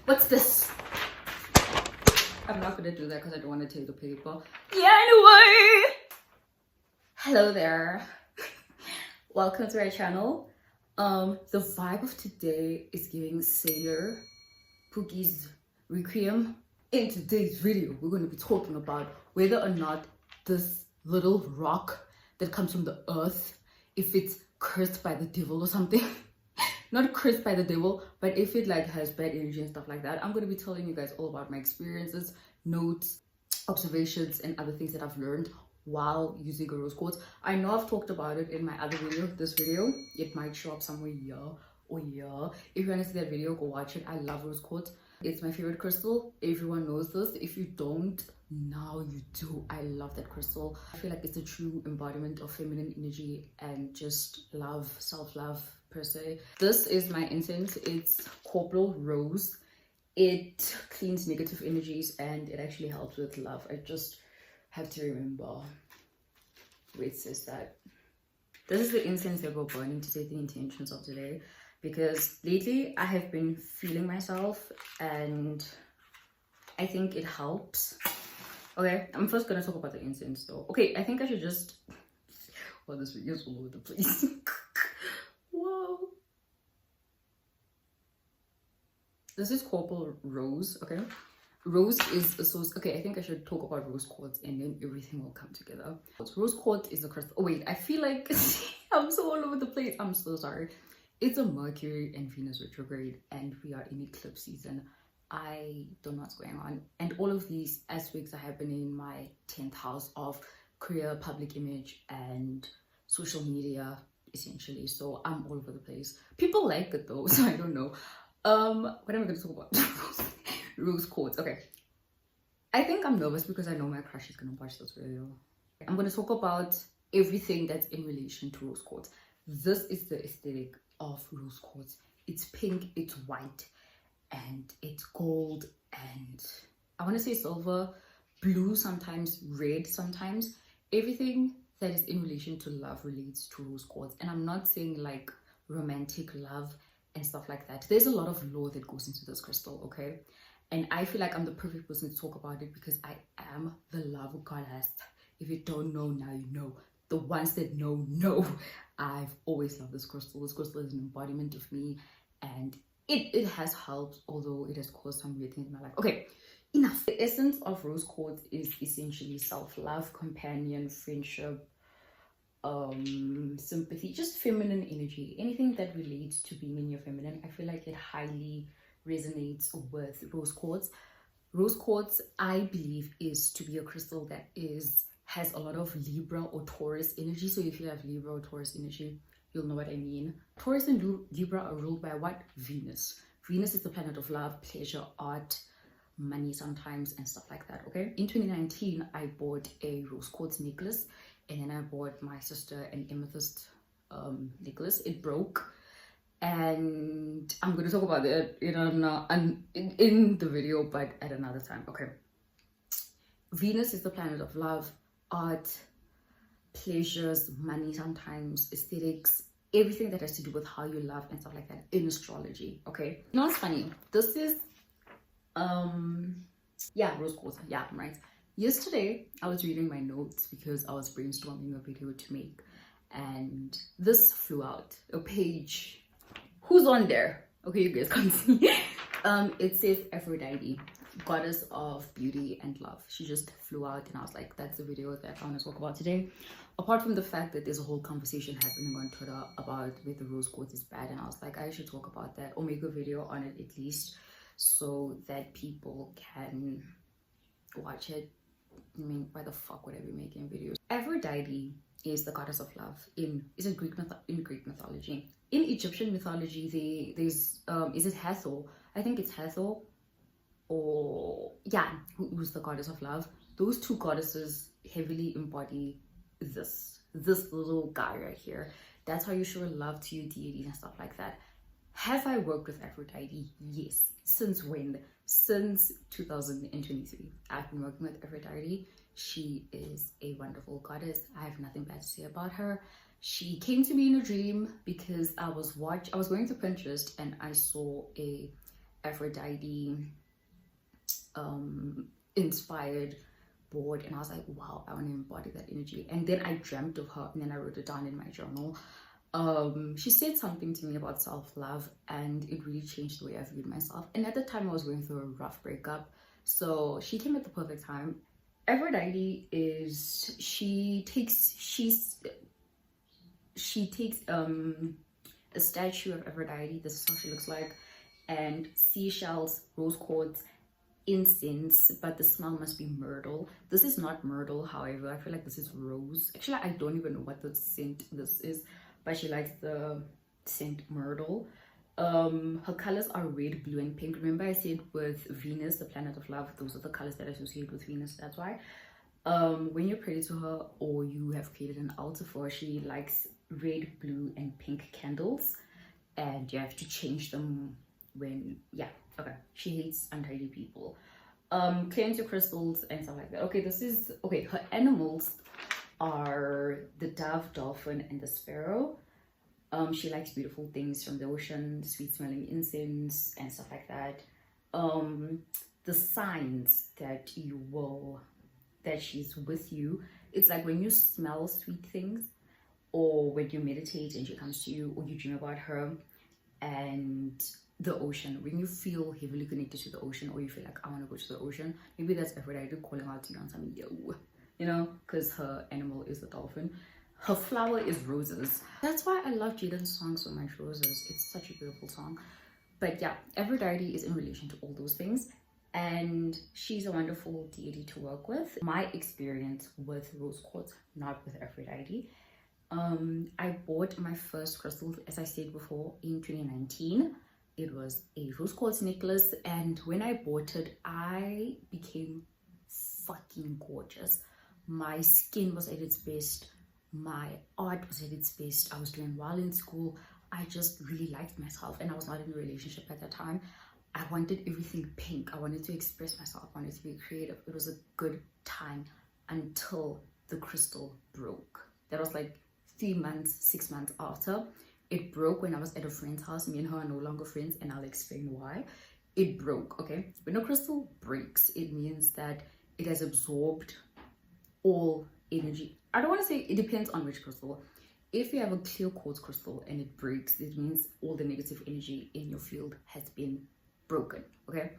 What's this? I'm not gonna do that because I don't want to take the paper. Yeah, anyway. Hello there. Welcome to our channel. The vibe of today is giving Sailor Pookie's Requiem. In today's video, we're going to be talking about whether or not this little rock that comes from the earth, if it's cursed by the devil or something. Not cursed by the devil, but if it like has bad energy and stuff like that. I'm going to be telling you guys all about my experiences, notes, observations, and other things that I've learned while using a rose quartz. I know I've talked about it in my other video. This video, it might show up somewhere here or here. If you want to see that video, go watch it. I love rose quartz. It's my favorite crystal. Everyone knows this. If you don't, now you do. I love that crystal. I feel like it's a true embodiment of feminine energy and just love, self-love per se. This is my incense. It's Corporal Rose. It cleans negative energies and it actually helps with love. I just have to remember where it says that. This is the incense that we're burning to set the intentions of today, because lately I have been feeling myself and I think it helps. Okay, I'm first gonna talk about the incense though. Okay, I think I should just, well, this video is all over the place. Whoa. This is Corporal Rose, okay? Rose is a source. Okay, I think I should talk about rose quartz and then everything will come together. Rose quartz is a crystal. Oh wait, I feel like I'm so all over the place. I'm so sorry. It's a Mercury and Venus retrograde and we are in eclipse season. I don't know what's going on. And all of these aspects are happening in my 10th house of career, public image, and social media, essentially. So I'm all over the place. People like it though, so I don't know. What am I going to talk about? Rose quartz. Okay, I think I'm nervous because I know my crush is gonna watch this video. I'm gonna talk about everything that's in relation to rose quartz. This is the aesthetic of rose quartz. It's pink, it's white, and it's gold, and I want to say silver, blue, sometimes red, sometimes. Everything that is in relation to love relates to rose quartz. And I'm not saying like romantic love and stuff like that. There's a lot of lore that goes into this crystal, okay? And I feel like I'm the perfect person to talk about it because I am the love goddess. If you don't know, now you know. The ones that know, know. I've always loved this crystal. This crystal is an embodiment of me and it has helped, although it has caused some weird things in my life. Okay, enough. The essence of rose quartz is essentially self-love, companion, friendship, sympathy, just feminine energy. Anything that relates to being in your feminine, I feel like it highly resonates with rose quartz. Rose quartz, I believe, is to be a crystal that has a lot of Libra or Taurus energy. So if you have Libra or Taurus energy, you'll know what I mean. Taurus and Libra are ruled by what? Venus. Venus is the planet of love, pleasure, art, money sometimes, and stuff like that. Okay, in 2019 I bought a rose quartz necklace, and then I bought my sister an amethyst necklace. It broke, and I'm going to talk about it in the video, but at another time. Okay, Venus is the planet of love, art, pleasures, money sometimes, aesthetics, everything that has to do with how you love and stuff like that in astrology. Okay, you know what's funny? This is yeah, rose quartz. Yeah, I'm right. Yesterday I was reading my notes because I was brainstorming a video to make, and this flew out. A page. Who's on there? Okay, you guys can't see. It says Aphrodite, goddess of beauty and love. She just flew out and I was like, that's the video that I want to talk about today. Apart from the fact that there's a whole conversation happening on Twitter about whether rose quartz is bad, and I was like, I should talk about that or make a video on it at least so that people can watch it. I mean, why the fuck would I be making videos? Aphrodite is the goddess of love in Greek mythology. In Egyptian mythology, there's is it Hathor? I think it's Hathor, or yeah, who's the goddess of love. Those two goddesses heavily embody this little guy right here. That's how you show love to your deities and stuff like that. Have I worked with Aphrodite? Yes. Since when? Since 2023. I've been working with Aphrodite. She is a wonderful goddess. I have nothing bad to say about her. She came to me in a dream because I was going to Pinterest and I saw a Aphrodite inspired board, and I was like, wow, I want to embody that energy. And then I dreamt of her, and then I wrote it down in my journal. She said something to me about self-love, and it really changed the way I viewed myself. And at the time I was going through a rough breakup, so she came at the perfect time. Aphrodite is, she takes a statue of Aphrodite. This is how she looks like, and seashells, rose quartz, incense, but the smell must be myrtle. This is not myrtle, however. I feel like this is rose. Actually, I don't even know what the scent this is, but she likes the scent myrtle. Her colors are red, blue, and pink. Remember I said with Venus, the planet of love, those are the colors that I associate with Venus. That's why when you pray to her or you have created an altar for her, she likes red, blue, and pink candles, and you have to change them when, yeah, okay. She hates untidy people. Cleanse your crystals and stuff like that. Okay, this is, okay, her animals are the dove, dolphin, and the sparrow. She likes beautiful things from the ocean, sweet smelling incense and stuff like that. The signs that she's with you, it's like when you smell sweet things, or when you meditate and she comes to you, or you dream about her. And the ocean, when you feel heavily connected to the ocean, or you feel like I want to go to the ocean, maybe that's Aphrodite calling out to you on some, you know, because her animal is the dolphin. Her flower is roses. That's why I love Jaden's song so much, Roses. It's such a beautiful song. But yeah, Aphrodite is in relation to all those things, and she's a wonderful deity to work with. My experience with rose quartz, not with Aphrodite. I bought my first crystal, as I said before, in 2019. It was a rose quartz necklace, and when I bought it, I became fucking gorgeous. My skin was at its best, my art was at its best. I was doing well in school. I just really liked myself, and I was not in a relationship at that time. I wanted everything pink. I wanted to express myself. I wanted to be creative. It was a good time until the crystal broke. That was like 3 months, 6 months after. It broke when I was at a friend's house. Me and her are no longer friends, and I'll explain why. It broke, okay? When a crystal breaks, it means that it has absorbed all energy. I don't want to say, it depends on which crystal. If you have a clear quartz crystal and it breaks, it means all the negative energy in your field has been broken, okay?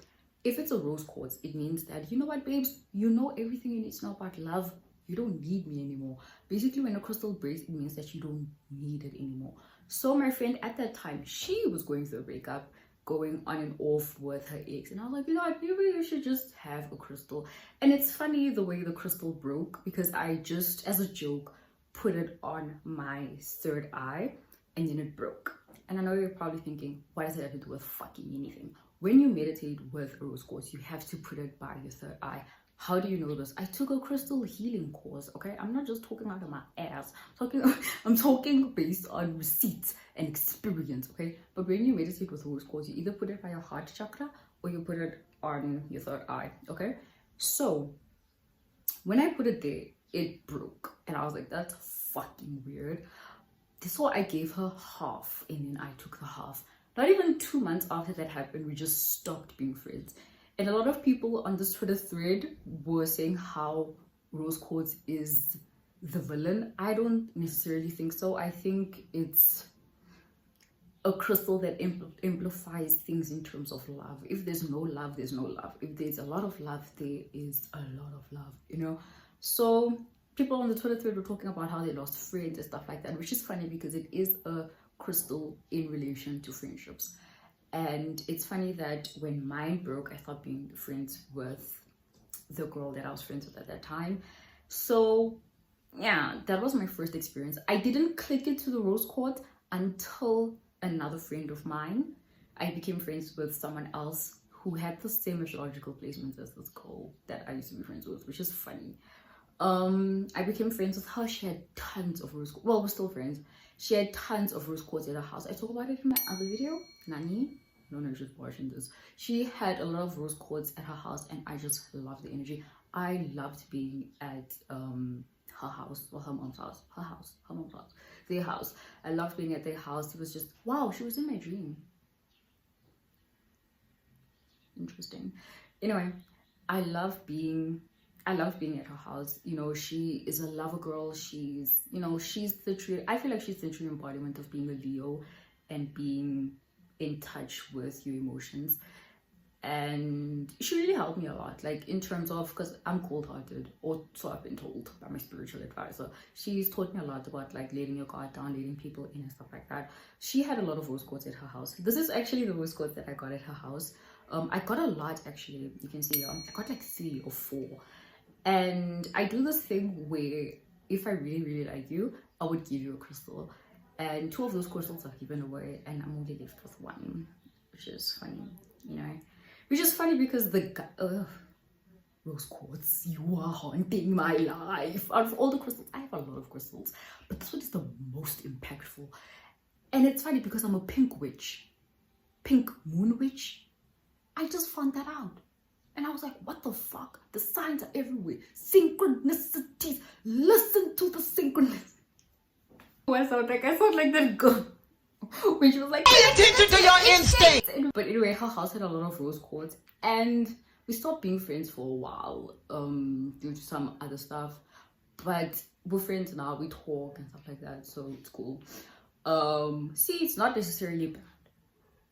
If it's a rose quartz, it means that, you know what, babes, you know everything you need to know about love. You don't need me anymore. Basically, when a crystal breaks, it means that you don't need it anymore. So my friend at that time, she was going through a breakup, going on and off with her ex, and I was like, you know what, maybe you should just have a crystal. And it's funny the way the crystal broke, because I just, as a joke, put it on my third eye, and then it broke. And I know you're probably thinking, what does it have to do with fucking anything? When you meditate with a rose quartz, you have to put it by your third eye. How do you know this? I took a crystal healing course, okay? I'm not just talking out of my ass. I'm talking based on receipts and experience, okay? But when you meditate with rose quartz, you either put it by your heart chakra or you put it on your third eye, okay? So when I put it there, it broke. And I was like, that's fucking weird. So I gave her half, and then I took the half. Not even 2 months after that happened, we just stopped being friends. And a lot of people on this Twitter thread were saying how rose quartz is the villain. I don't necessarily think so. I think it's a crystal that amplifies things in terms of love. If there's no love, there's no love. If there's a lot of love, there is a lot of love, you know? So people on the Twitter thread were talking about how they lost friends and stuff like that, which is funny because it is a crystal in relation to friendships. And it's funny that when mine broke, I stopped being friends with the girl that I was friends with at that time. So yeah, that was my first experience. I didn't click it to the rose quartz until another friend of mine. I became friends with someone else who had the same astrological placements as this girl that I used to be friends with, which is funny. I became friends with her. She had tons of rose quartz. Well, we're still friends. She had tons of rose quartz at her house. I talk about it in my other video. Nani? No, she's watching this. She had a lot of rose quartz at her house, and I just loved the energy. I loved being at her house, or her mom's house. Her mom's house, their house. I loved being at their house. It was just, wow, she was in my dream. Interesting. Anyway, I love being at her house. You know, she is a lover girl. She's, you know, she's the true, I feel like she's the true embodiment of being a Leo and being in touch with your emotions. And she really helped me a lot, like in terms of, because I'm cold-hearted, or so I've been told by my spiritual advisor. She's taught me a lot about like letting your guard down, letting people in and stuff like that. She had a lot of rose quartz at her house. This is actually the rose quartz that I got at her house. I got a lot actually. You can see I got like 3 or 4. And I do this thing where if I really like you, I would give you a crystal, and 2 of those crystals are given away, and I'm only left with 1, which is funny, you know. Which is funny because the guy, rose quartz, you are haunting my life. Out of all the crystals, I have a lot of crystals, but this one is the most impactful. And it's funny because I'm a pink witch, pink moon witch. I just found that out. And I was like, what the fuck? The signs are everywhere. Synchronicities. Listen to the synchronicity. I sound like that girl. When she was like, pay attention to your instincts. But anyway, her house had a lot of rose quartz, and we stopped being friends for a while due to some other stuff, but we're friends now. We talk and stuff like that, so it's cool. See, it's not necessarily bad.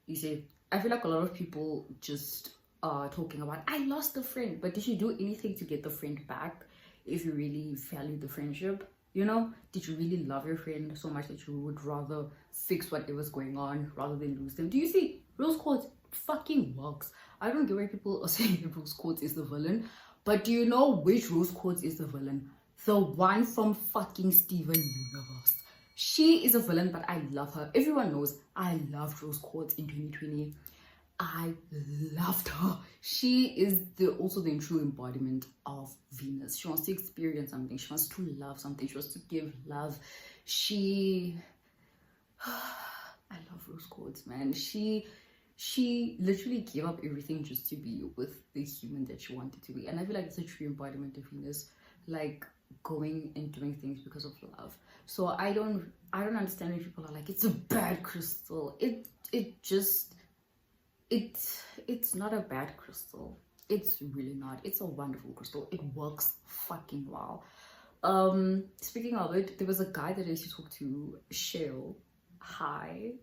You see, I feel like a lot of people just are talking about, I lost a friend, but did you do anything to get the friend back? If you really value the friendship, you know, did you really love your friend so much that you would rather fix whatever's going on rather than lose them? Do you see? Rose quartz fucking works. I don't get why people are saying rose quartz is the villain, but do you know which rose quartz is the villain? The one from fucking Steven Universe. She is a villain, but I love her. Everyone knows I loved rose quartz in 2020. I loved her. She is also the true embodiment of Venus. She wants to experience something. She wants to love something. She wants to give love. I love rose quartz, man. She literally gave up everything just to be with the human that she wanted to be. And I feel like it's a true embodiment of Venus, like going and doing things because of love. So I don't understand when people are like, it's a bad crystal. It's not a bad crystal. It's really not. It's a wonderful crystal. It works fucking well. Speaking of it, there was a guy that I used to talk to, Shale. Hi.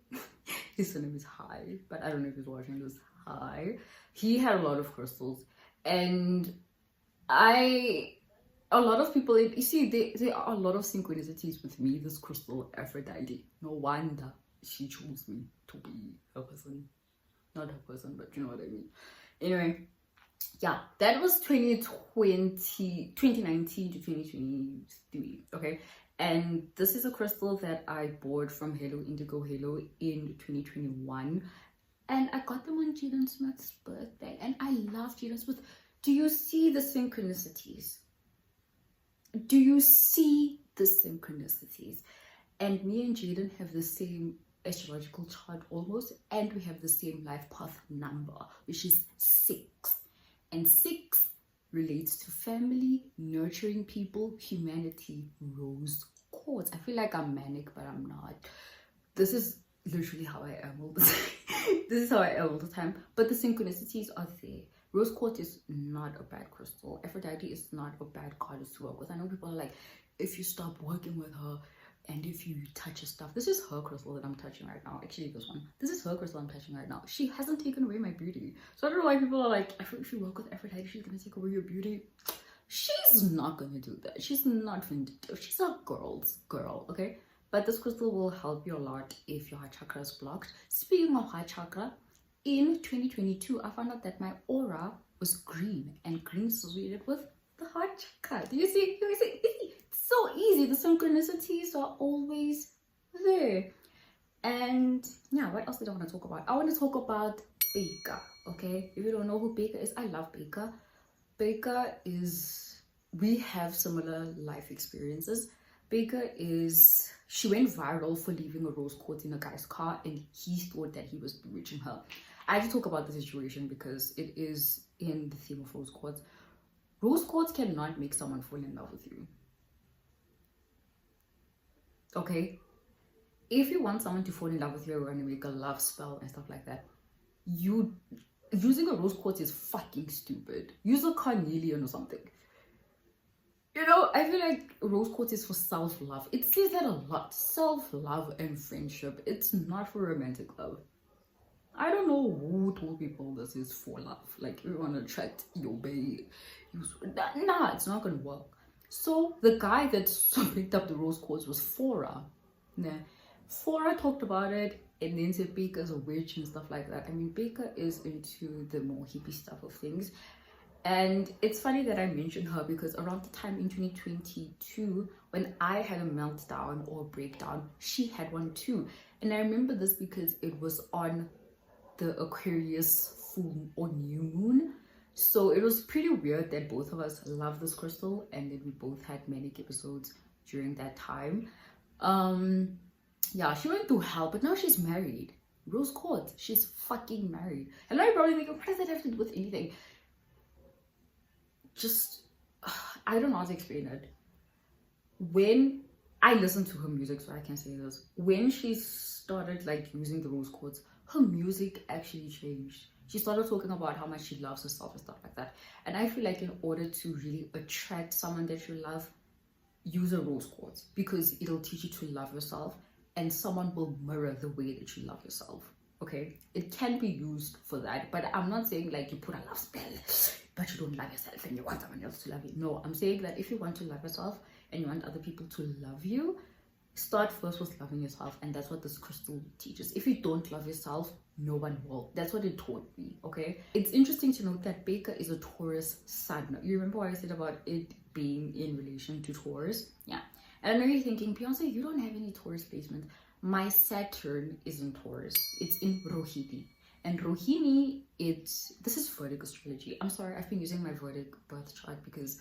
His name is Hi, but I don't know if he's watching this. Hi. He had a lot of crystals, and a lot of people, you see, there are a lot of synchronicities with me. This crystal, Aphrodite. No wonder she chose me to be her person. Not her person, but you know what I mean. Anyway, yeah, that was 2019 to 2023, okay? And this is a crystal that I bought from Hello Indigo Hello in 2021. And I got them on Jaden Smith's birthday. And I love Jaden Smith. Do you see the synchronicities? Do you see the synchronicities? And me and Jaden have the same astrological chart almost, and we have the same life path number, which is 6. And 6 relates to family, nurturing people, humanity, rose quartz. I feel like I'm manic, but I'm not. This is literally how I am all the time. This is how I am all the time. But the synchronicities are there. Rose quartz is not a bad crystal. Aphrodite is not a bad goddess to work with. I know people are like, if you stop working with her and if you touch her stuff, this is her crystal that I'm touching right now. Actually, this one. This is her crystal I'm touching right now. She hasn't taken away my beauty. So I don't know why people are like, if you work with Aphrodite, she's gonna take away your beauty. She's not gonna do that. She's not vindictive. She's a girl's girl, okay? But this crystal will help you a lot if your heart chakra is blocked. Speaking of heart chakra, in 2022, I found out that my aura was green, and green is associated with the heart chakra. Do you see? Do you see? It's so easy. The synchronicities are always there. And yeah, what else did I want to talk about? I want to talk about Baker, okay? If you don't know who Baker is, I love Baker. Baker is, we have similar life experiences. Baker is, she went viral for leaving a rose quartz in a guy's car, and he thought that he was bewitching her. I have to talk about the situation because it is in the theme of rose quartz. Rose quartz cannot make someone fall in love with you. Okay? If you want someone to fall in love with you, or to make a love spell and stuff like that, using a rose quartz is fucking stupid. Use a carnelian or something. You know, I feel like rose quartz is for self-love. It says that a lot. Self-love and friendship. It's not for romantic love. I don't know who told people this is for love. Like, you want to attract your babe. Nah, it's not gonna work. So the guy that picked up the rose quartz was Fora. Nah. Fora talked about it and then said Baker's a witch and stuff like that. I mean, Baker is into the more hippie stuff of things. And it's funny that I mentioned her because around the time in 2022, when I had a meltdown or breakdown, she had one too. And I remember this because it was on the Aquarius full or new moon. So it was pretty weird that both of us love this crystal and then we both had manic episodes during that time. Yeah, she went through hell, but now she's married. Rose quartz, she's fucking married. And I'm probably thinking, what does that have to do with anything? Just, I don't know how to explain it. When I listen to her music, so I can say this, when she started like using the rose quartz, her music actually changed. She started talking about how much she loves herself and stuff like that. And I feel like in order to really attract someone that you love, use a rose quartz because it'll teach you to love yourself and someone will mirror the way that you love yourself. Okay, it can be used for that, but I'm not saying like you put a love spell but you don't love yourself and you want someone else to love you. No, I'm saying that if you want to love yourself and you want other people to love you, start first with loving yourself. And that's what this crystal teaches. If you don't love yourself, no one will. That's what it taught me. Okay, it's interesting to note that Baker is a Taurus sun. You remember what I said about it being in relation to Taurus? Yeah. And I know you're thinking, Beyonce, you don't have any Taurus placement. My Saturn is in Taurus. It's in Rohini. And Rohini, this is Vedic astrology. I'm sorry, I've been using my Vedic birth chart because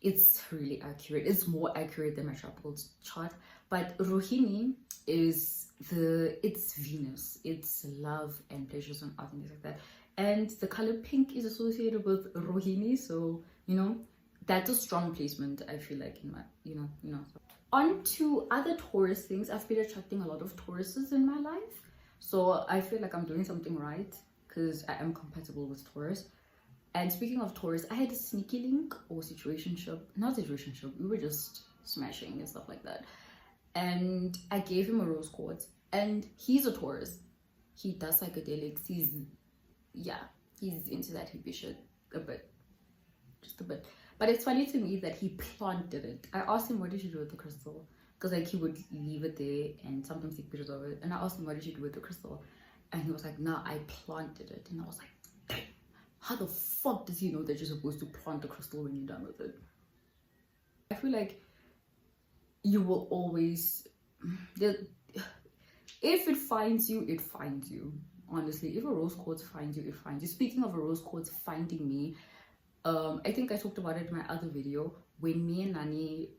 it's really accurate. It's more accurate than my tropical chart. But Rohini is it's Venus. It's love and pleasures and other things like that. And the color pink is associated with Rohini. So, you know, that's a strong placement, I feel like, in my, you know. On to other Taurus things. I've been attracting a lot of Tauruses in my life. So I feel like I'm doing something right because I am compatible with Taurus. And speaking of Taurus, I had a sneaky link or situationship. Not situationship, we were just smashing and stuff like that. And I gave him a rose quartz. And he's a Taurus. He does psychedelics. He's into that hippie shit a bit. Just a bit. But it's funny to me that he planted it. I asked him, what did you do with the crystal? Because like he would leave it there and sometimes take pictures of it. And I asked him, what did you do with the crystal? And he was like, nah, I planted it. And I was like, how the fuck does he know that you're supposed to plant the crystal when you're done with it? I feel like you will always, if it finds you, it finds you. Honestly, if a rose quartz finds you, it finds you. Speaking of a rose quartz finding me, I think I talked about it in my other video when me and Nani,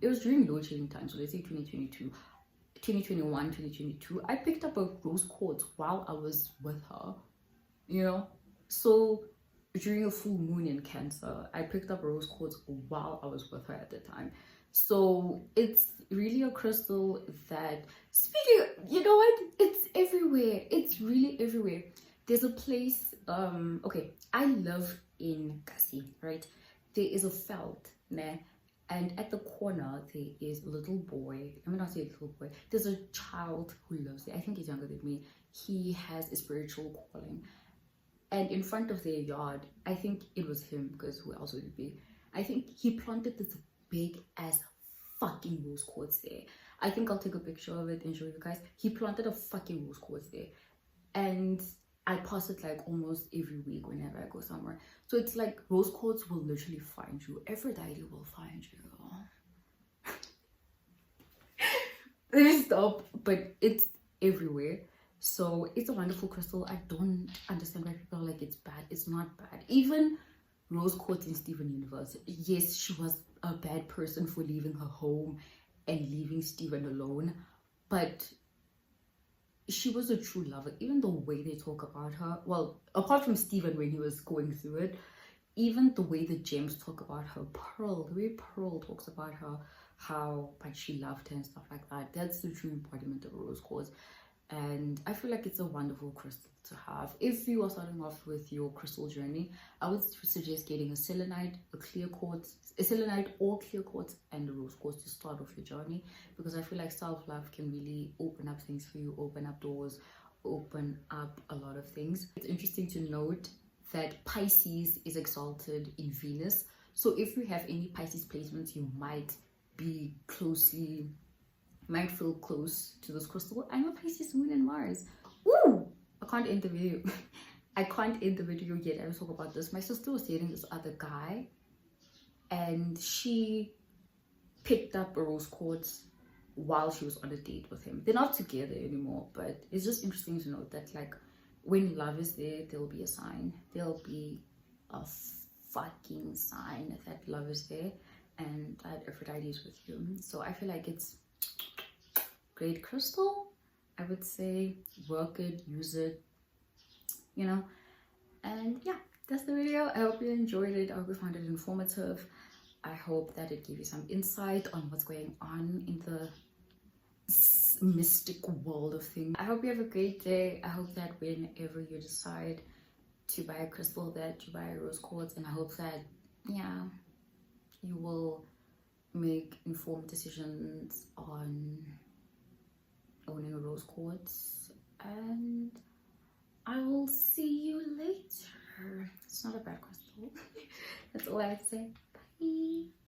it was during load shedding time, so let's say 2022, 2021, 2022, I picked up a rose quartz while I was with her, you know. So during a full moon in Cancer, I picked up a rose quartz while I was with her at the time. So it's really a crystal that, you know what, it's everywhere. It's really everywhere. There's a place, okay, I live in Kasi, right? There is a felt, né? And at the corner there is a little boy. I mean, not say a little boy, there's a child who lives there. I think he's younger than me. He has a spiritual calling. And in front of their yard, I think it was him, because who else would it be? I think he planted this big ass fucking rose quartz there. I think I'll take a picture of it and show you guys. He planted a fucking rose quartz there. And I pass it like almost every week whenever I go somewhere. So it's like rose quartz will literally find you. Aphrodite will find you. Let me stop. But it's everywhere. So it's a wonderful crystal. I don't understand why people are like it's bad. It's not bad. Even rose quartz in Steven Universe. Yes, she was a bad person for leaving her home and leaving Steven alone. But she was a true lover. Even the way they talk about her, well, apart from Steven when he was going through it, even the way the gems talk about her, Pearl, the way Pearl talks about her, how much she loved her and stuff like that, that's the true embodiment of a rose quartz. and I feel like it's a wonderful crystal to have. If you are starting off with your crystal journey, I would suggest getting a selenite, a clear quartz, a selenite or clear quartz, and a rose quartz to start off your journey, because I feel like self-love can really open up things for you, open up doors, open up a lot of things. It's interesting to note that Pisces is exalted in Venus, so if you have any Pisces placements, you might feel close to this crystal. I'm a Pisces Moon and Mars. Woo! I can't end the video. I can't end the video yet. I will talk about this. My sister was dating this other guy, and she picked up a rose quartz while she was on a date with him. They're not together anymore, but it's just interesting to note that, like, when love is there, there'll be a sign. There'll be a fucking sign that love is there and that Aphrodite is with you. So I feel like it's great crystal. I would say work it, use it, you know. And yeah, that's the video. I hope you enjoyed it. I hope you found it informative. I hope that it gave you some insight on what's going on in the mystic world of things. I hope you have a great day. I hope that whenever you decide to buy a crystal, that you buy a rose quartz, and I hope that, yeah, you will make informed decisions on owning a rose quartz. And I will see you later. It's not a bad crystal. That's all I have to say.